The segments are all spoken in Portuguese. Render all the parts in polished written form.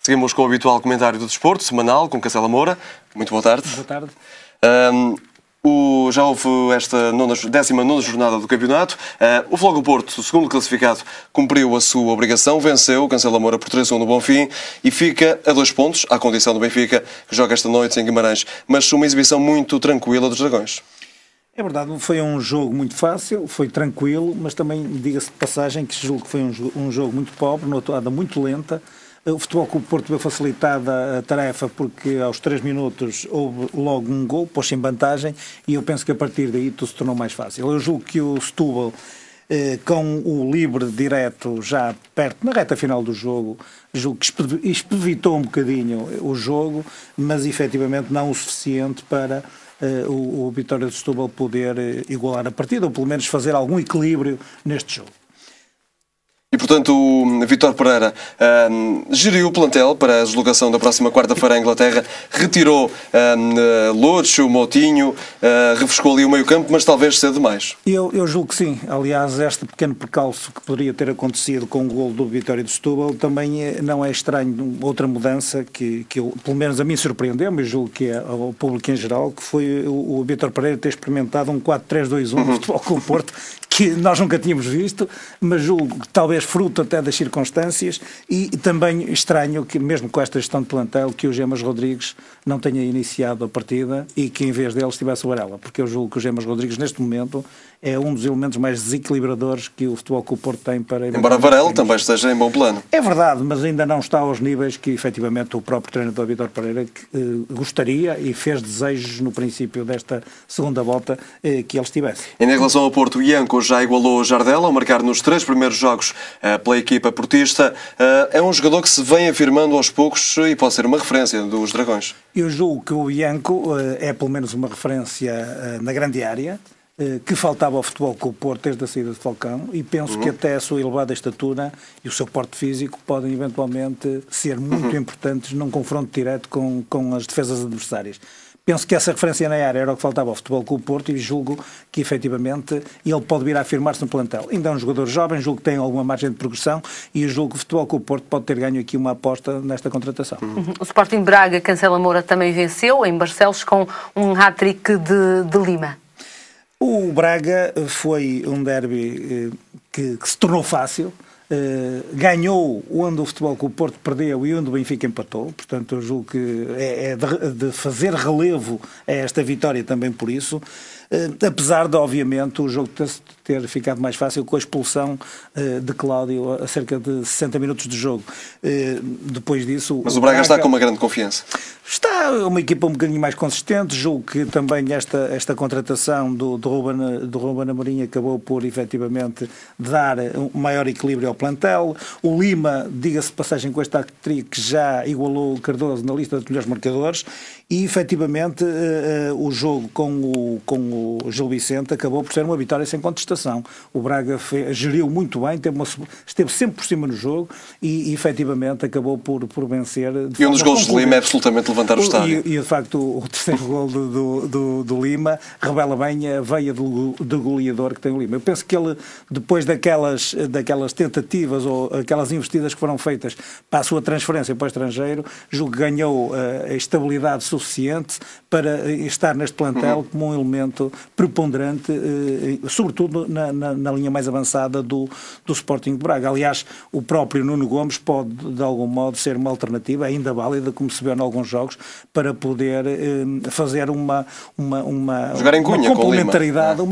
Seguimos com o habitual comentário do desporto, semanal, com Cancela Moura. Muito boa tarde. Boa tarde. Já houve esta 19ª jornada do campeonato. O Futebol Porto, o segundo classificado, cumpriu a sua obrigação, venceu o Cancela Moura por 3-1 no Bonfim e fica a 2 pontos, à condição do Benfica, que joga esta noite em Guimarães. Mas uma exibição muito tranquila dos Dragões. É verdade, foi um jogo muito fácil, foi tranquilo, mas também diga-se de passagem que julgo que foi um jogo muito pobre, numa toada muito lenta. O Futebol Clube Porto veio facilitada a tarefa porque aos 3 minutos houve logo um gol, pôs-se em vantagem e eu penso que a partir daí tudo se tornou mais fácil. Eu julgo que o Setúbal, com o livre direto já perto, na reta final do jogo, julgo que expevitou um bocadinho o jogo, mas efetivamente não o suficiente para o Vitória de Setúbal poder igualar a partida, ou pelo menos fazer algum equilíbrio neste jogo. E, portanto, o Vítor Pereira geriu o plantel para a deslocação da próxima quarta-feira à Inglaterra, retirou Lodge, o Moutinho, refrescou ali o meio-campo, mas talvez cedo demais. Eu julgo que sim. Aliás, este pequeno percalço que poderia ter acontecido com o golo do Vitória de Setúbal também não é estranho. Outra mudança que eu, pelo menos a mim surpreendeu-me, eu julgo que é ao público em geral, que foi o Vítor Pereira ter experimentado um 4-3-2-1 no Futebol Clube Porto, que nós nunca tínhamos visto, mas julgo que talvez fruto até das circunstâncias e também estranho que, mesmo com esta gestão de plantel, que o Gemas Rodrigues não tenha iniciado a partida e que em vez dele estivesse o Varela, porque eu julgo que o Gemas Rodrigues neste momento é um dos elementos mais desequilibradores que o Futebol Clube Porto tem para... Embora Varela também esteja em bom plano. É verdade, mas ainda não está aos níveis que efetivamente o próprio treinador Vítor Pereira gostaria e fez desejos no princípio desta segunda volta que ele estivesse. Em relação ao Porto, o Ianco já igualou o Jardel ao marcar nos 3 primeiros jogos pela equipa portista. É um jogador que se vem afirmando aos poucos e pode ser uma referência dos Dragões. Eu julgo que o Ianco é pelo menos uma referência na grande área, que faltava ao Futebol Clube Porto desde a saída de Falcão, e penso que até a sua elevada estatura e o seu porte físico podem eventualmente ser muito importantes num confronto direto com as defesas adversárias. Penso que essa referência na área era o que faltava ao Futebol Clube Porto e julgo que efetivamente ele pode vir a afirmar-se no plantel. Ainda é um jogador jovem, julgo que tem alguma margem de progressão e julgo que o Futebol Clube Porto pode ter ganho aqui uma aposta nesta contratação. O Sporting Braga, Cancela Moura, também venceu em Barcelos com um hat-trick de Lima. O Braga foi um derby que se tornou fácil. Ganhou onde o Futebol Clube Porto perdeu e onde o Benfica empatou, portanto eu julgo que é de fazer relevo a esta vitória também por isso, apesar de obviamente o jogo ter ficado mais fácil com a expulsão de Cláudio a cerca de 60 minutos de jogo. Depois disso... Mas o Braga está com uma grande confiança. Está uma equipa um bocadinho mais consistente, julgo que também esta contratação do Ruben Amorim acabou por efetivamente dar um maior equilíbrio ao plantel. O Lima, diga-se de passagem com este hat-trick, já igualou o Cardoso na lista dos melhores marcadores e efetivamente o jogo com o Gil Vicente acabou por ser uma vitória sem contestação. O Braga geriu muito bem, esteve sempre por cima no jogo e efetivamente acabou por vencer. E um dos gols de Lima é absolutamente levantar o estádio. E de facto o terceiro gol do Lima revela bem a veia do goleador que tem o Lima. Eu penso que ele, depois daquelas tentativas ou aquelas investidas que foram feitas para a sua transferência para o estrangeiro, julgo que ganhou a estabilidade suficiente para estar neste plantel como um elemento preponderante, sobretudo na linha mais avançada do Sporting de Braga. Aliás, o próprio Nuno Gomes pode, de algum modo, ser uma alternativa ainda válida, como se viu em alguns jogos, para poder fazer uma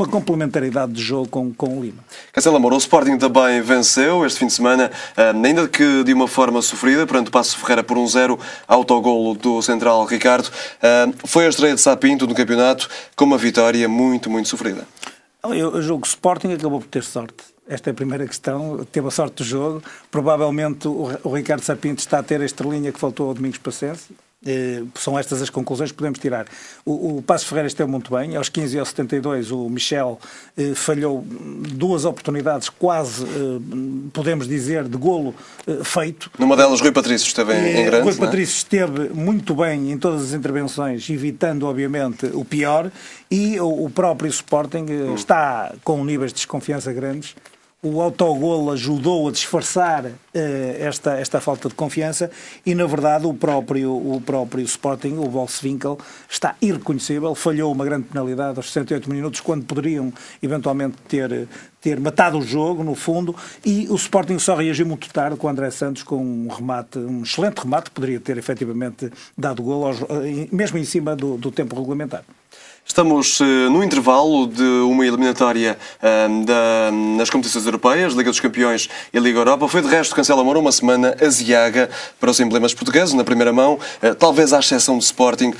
complementaridade de jogo com o Lima. Cancela Moura, o Sporting também venceu este fim de semana, ainda que de uma forma sofrida, perante o Paços de Ferreira por 1-0, autogolo do central Ricardo. Foi a estreia de Sapinto no campeonato com uma vitória muito, muito sofrida. Eu julgo que o Sporting acabou por ter sorte. Esta é a primeira questão. Teve a sorte do jogo. Provavelmente o Ricardo Sapinto está a ter a estrelinha que faltou ao Domingos Pacense. São estas as conclusões que podemos tirar. O Paços Ferreira esteve muito bem. Aos 15 e aos 72 o Michel falhou 2 oportunidades quase, podemos dizer, de golo feito. Numa delas Rui Patrício esteve em grande. Rui Patrício esteve muito bem em todas as intervenções, evitando obviamente o pior, e o próprio Sporting está com níveis de desconfiança grandes. O autogolo ajudou a disfarçar esta falta de confiança e, na verdade, o próprio Sporting, o Wolfswinkel, está irreconhecível. Falhou uma grande penalidade aos 68 minutos, quando poderiam eventualmente ter matado o jogo, no fundo, e o Sporting só reagiu muito tarde com o André Santos com um excelente remate, poderia ter efetivamente dado golo, mesmo em cima do tempo regulamentar. Estamos no intervalo de uma eliminatória nas competições europeias, Liga dos Campeões e Liga Europa. Foi, de resto, Cancela Moura, uma semana aziaga para os emblemas portugueses, na primeira mão. Talvez à exceção do Sporting,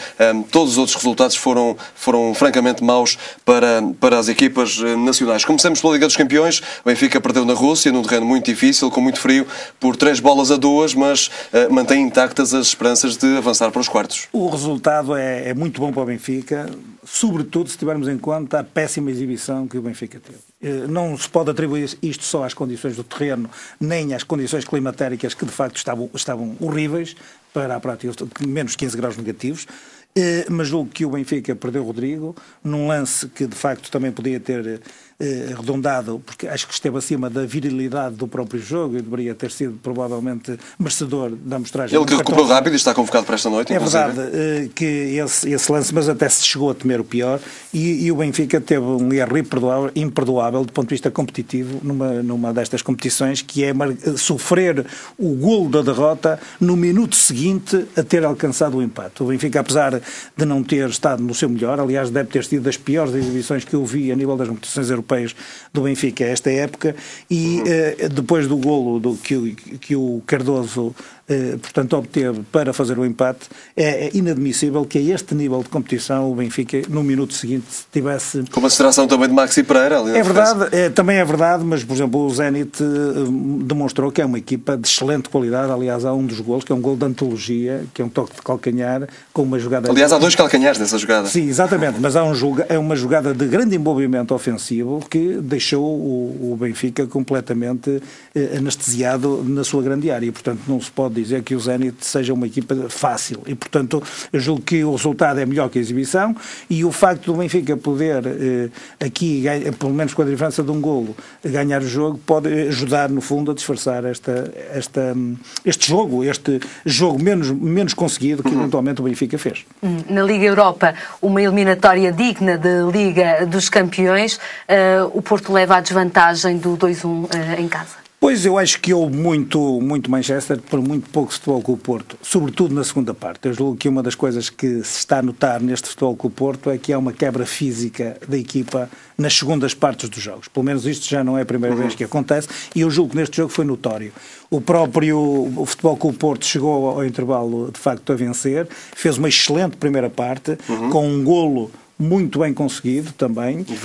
todos os outros resultados foram francamente maus para as equipas nacionais. Começamos pela Liga dos Campeões. O Benfica perdeu na Rússia, num terreno muito difícil, com muito frio, por 3-2, mas mantém intactas as esperanças de avançar para os quartos. O resultado é muito bom para o Benfica, sobretudo se tivermos em conta a péssima exibição que o Benfica teve. Não se pode atribuir isto só às condições do terreno, nem às condições climatéricas que de facto estavam horríveis, para a prática menos 15 graus negativos, mas julgo que o Benfica perdeu o Rodrigo, num lance que de facto também podia ter arredondado, porque acho que esteve acima da virilidade do próprio jogo e deveria ter sido provavelmente merecedor da amostragem. Ele que recuperou rápido e está convocado para esta noite. É verdade que esse lance, mas até se chegou a temer o pior, e o Benfica teve um erro imperdoável do ponto de vista competitivo numa destas competições, que é sofrer o golo da derrota no minuto seguinte a ter alcançado o empate. O Benfica, apesar de não ter estado no seu melhor, aliás deve ter sido das piores exibições que eu vi a nível das competições europeias do Benfica esta época, e depois do golo que o Cardoso portanto obteve para fazer o empate, é inadmissível que a este nível de competição o Benfica no minuto seguinte tivesse... Com uma distração também de Maxi Pereira. Ali é verdade, também é verdade, mas por exemplo o Zenit demonstrou que é uma equipa de excelente qualidade. Aliás, há um dos golos que é um golo de antologia, que é um toque de calcanhar com uma jogada... Aliás, há 2 calcanhares nessa jogada. Sim, exatamente, mas é uma jogada de grande envolvimento ofensivo que deixou o Benfica completamente anestesiado na sua grande área, e portanto não se pode dizer que o Zenit seja uma equipa fácil, e portanto eu julgo que o resultado é melhor que a exibição, e o facto do Benfica poder aqui, pelo menos com a diferença de um golo, ganhar o jogo, pode ajudar no fundo a disfarçar este jogo menos conseguido que eventualmente o Benfica fez. Na Liga Europa, uma eliminatória digna de Liga dos Campeões, o Porto leva a desvantagem do 2-1 em casa. Pois, eu acho que houve muito Manchester por muito pouco futebol com o Porto, sobretudo na segunda parte. Eu julgo que uma das coisas que se está a notar neste futebol com o Porto é que há uma quebra física da equipa nas segundas partes dos jogos. Pelo menos isto já não é a primeira vez que acontece, e eu julgo que neste jogo foi notório. O futebol com o Porto chegou ao intervalo de facto a vencer, fez uma excelente primeira parte, com um golo muito bem conseguido também, de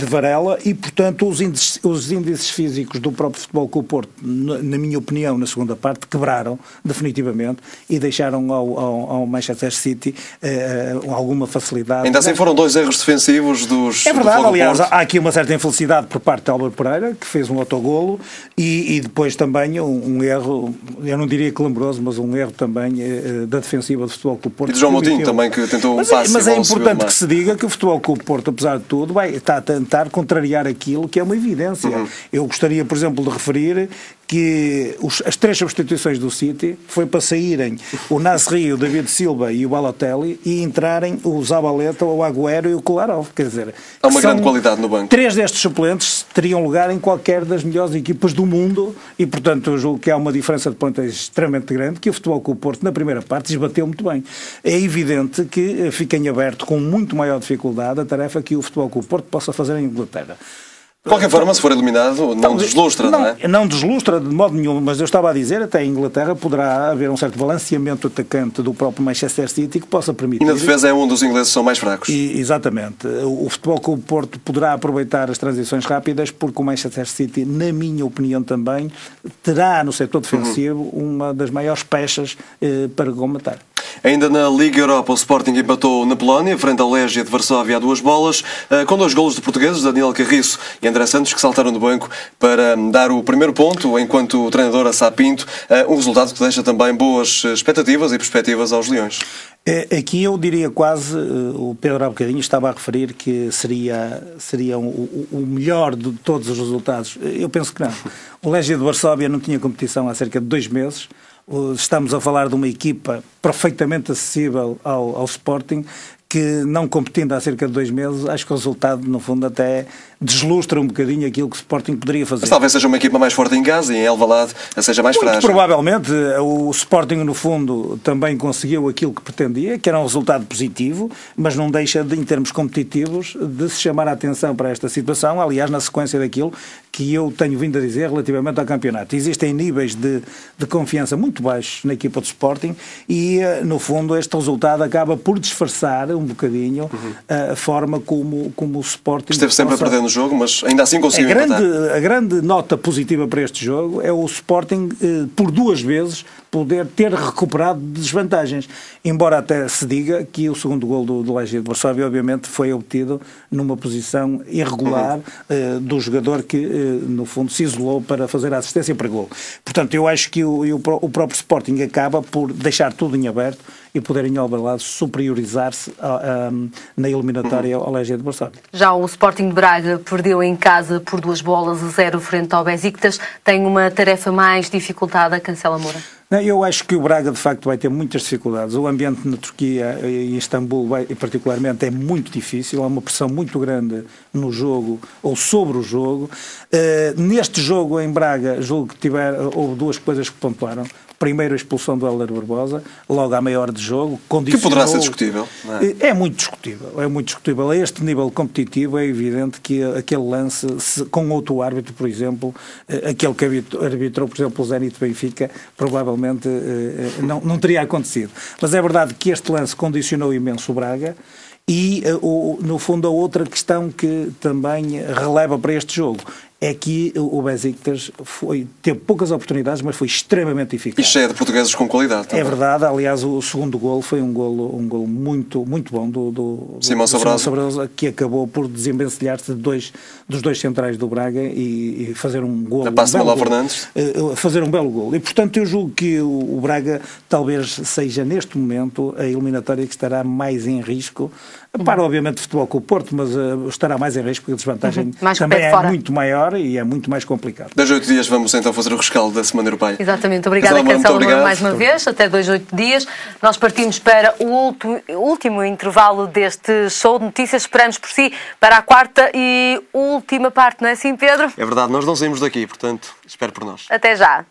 Varela, e portanto os índices físicos do próprio futebol com o Porto, na minha opinião, na segunda parte, quebraram definitivamente e deixaram ao Manchester City alguma facilidade. Ainda assim foram 2 erros defensivos dos... É verdade, aliás, há aqui uma certa infelicidade por parte de Álvaro Pereira, que fez um autogolo, e depois também um erro, eu não diria clamoroso, mas um erro também da defensiva do futebol com o Porto. E de João Moutinho também, que tentou um passe. Mas é importante que se diga que o futebol com o Porto, apesar de tudo, está a tentar contrariar aquilo que é uma evidência. Eu gostaria, por exemplo, de referir que as 3 substituições do City foi para saírem o Nasri, o David Silva e o Balotelli, e entrarem o Zabaleta, o Agüero e o Kolarov. Quer dizer, há uma grande qualidade no banco. 3 destes suplentes teriam lugar em qualquer das melhores equipas do mundo, e portanto eu julgo que há uma diferença de pontos extremamente grande, que o futebol com o Porto na primeira parte esbateu muito bem. É evidente que fica em aberto com muito maior dificuldade a tarefa que o futebol com o Porto possa fazer em Inglaterra. De qualquer forma, se for eliminado, não deslustra, não é? Não deslustra de modo nenhum, mas eu estava a dizer, até em Inglaterra poderá haver um certo balanceamento atacante do próprio Manchester City que possa permitir... E na defesa é onde os ingleses são mais fracos. Exatamente. O futebol com o Porto poderá aproveitar as transições rápidas, porque o Manchester City, na minha opinião também, terá no setor defensivo uma das maiores pechas para combater. Ainda na Liga Europa, o Sporting empatou na Polónia, frente ao Legia de Varsóvia a 2-2, com 2 golos de portugueses, Daniel Carriço e André Santos, que saltaram do banco para dar o primeiro ponto, enquanto o treinador Assá Pinto, um resultado que deixa também boas expectativas e perspectivas aos Leões. Aqui eu diria quase, o Pedro há bocadinho estava a referir que seria o melhor de todos os resultados. Eu penso que não. O Legia de Varsóvia não tinha competição há cerca de 2 meses. Estamos a falar de uma equipa perfeitamente acessível ao Sporting, que não competindo há cerca de 2 meses, acho que o resultado, no fundo, até deslustra um bocadinho aquilo que o Sporting poderia fazer. Mas talvez seja uma equipa mais forte em casa e em Alvalade seja mais frágil. Provavelmente, o Sporting, no fundo, também conseguiu aquilo que pretendia, que era um resultado positivo, mas não deixa, em termos competitivos, de se chamar a atenção para esta situação, aliás, na sequência daquilo que eu tenho vindo a dizer relativamente ao campeonato. Existem níveis de confiança muito baixos na equipa do Sporting e, no fundo, este resultado acaba por disfarçar um bocadinho a forma como o Sporting... Esteve sempre a perder no jogo, mas ainda assim conseguiu empatar. A grande nota positiva para este jogo é o Sporting, por 2 vezes, poder ter recuperado desvantagens. Embora até se diga que o segundo gol do Legia de Varsóvia, obviamente, foi obtido numa posição irregular do jogador que, no fundo, se isolou para fazer a assistência para gol. Portanto, eu acho que o próprio Sporting acaba por deixar tudo em aberto e poder em Alvalade superiorizar-se na eliminatória ao Legia de Varsóvia. Já o Sporting de Braga perdeu em casa por 2-0 frente ao Besiktas. Tem uma tarefa mais dificultada, Cancela Moura? Eu acho que o Braga, de facto, vai ter muitas dificuldades. O ambiente na Turquia e em Istambul, particularmente, é muito difícil. Há uma pressão muito grande no jogo ou sobre o jogo. Neste jogo, em Braga, julgo que houve 2 coisas que pontuaram. Primeiro, a expulsão do Hélder Barbosa, logo à meia hora de jogo. Que poderá ser discutível. Não é? É muito discutível. É muito discutível. A este nível competitivo é evidente que aquele lance, com outro árbitro, por exemplo, aquele que arbitrou, por exemplo, o Zenit Benfica, provavelmente não teria acontecido. Mas é verdade que este lance condicionou imenso o Braga. E, no fundo, a outra questão que também releva para este jogo é que o Besiktas teve poucas oportunidades, mas foi extremamente eficaz. E cheio de portugueses com qualidade também. É verdade, aliás, o segundo golo foi um golo muito bom do Simão Sabrosa, que acabou por desembencilhar-se dos 2 centrais do Braga e fazer um golo. Fazer um belo golo. E, portanto, eu julgo que o Braga talvez seja, neste momento, a eliminatória que estará mais em risco. Para, obviamente, o Futebol com o Porto, mas estará mais em risco porque a desvantagem também é muito maior e é muito mais complicado. 2 a 8 dias vamos então fazer o rescaldo da Semana Europeia. Exatamente. Obrigada, Cancela Moura, mais uma vez. Até 2 a 8 dias. Nós partimos para o último intervalo deste show de notícias. Esperamos por si para a 4ª e última parte, não é assim, Pedro? É verdade, nós não saímos daqui, portanto, espero por nós. Até já.